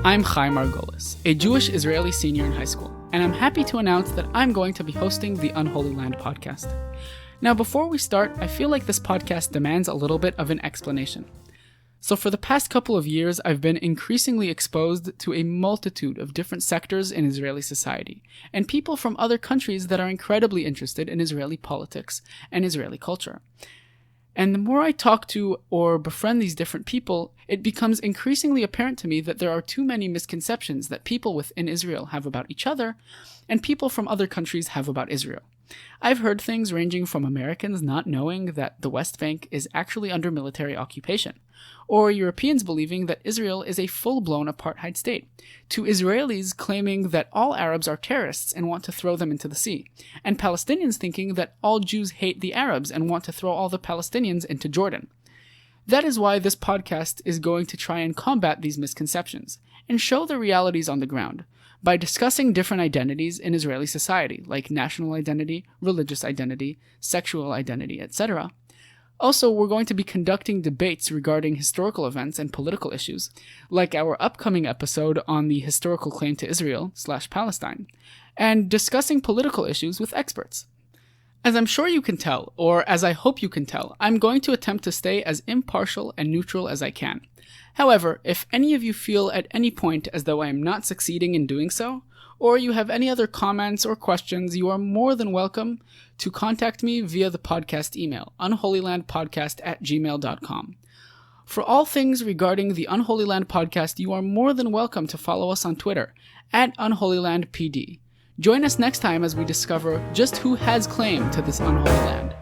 I'm Chai Margolis, a Jewish Israeli senior in high school, and I'm happy to announce that I'm going to be hosting the Unholy Land Podcast. Now, before we start, I feel like this podcast demands a little bit of an explanation. So for the past couple of years, I've been increasingly exposed to a multitude of different sectors in Israeli society, and people from other countries that are incredibly interested in Israeli politics and Israeli culture. And the more I talk to or befriend these different people, it becomes increasingly apparent to me that there are too many misconceptions that people within Israel have about each other, and people from other countries have about Israel. I've heard things ranging from Americans not knowing that the West Bank is actually under military occupation, or Europeans believing that Israel is a full-blown apartheid state, to Israelis claiming that all Arabs are terrorists and want to throw them into the sea, and Palestinians thinking that all Jews hate the Arabs and want to throw all the Palestinians into Jordan. That is why this podcast is going to try and combat these misconceptions, and show the realities on the ground, by discussing different identities in Israeli society, like national identity, religious identity, sexual identity, etc. Also, we're going to be conducting debates regarding historical events and political issues, like our upcoming episode on the historical claim to Israel/Palestine, and discussing political issues with experts. As I'm sure you can tell, or as I hope you can tell, I'm going to attempt to stay as impartial and neutral as I can. However, if any of you feel at any point as though I am not succeeding in doing so, or you have any other comments or questions, you are more than welcome to contact me via the podcast email, unholylandpodcast@gmail.com. For all things regarding the Unholy Land Podcast, you are more than welcome to follow us on Twitter, @UnholyLandPD. Join us next time as we discover just who has claim to this unholy land.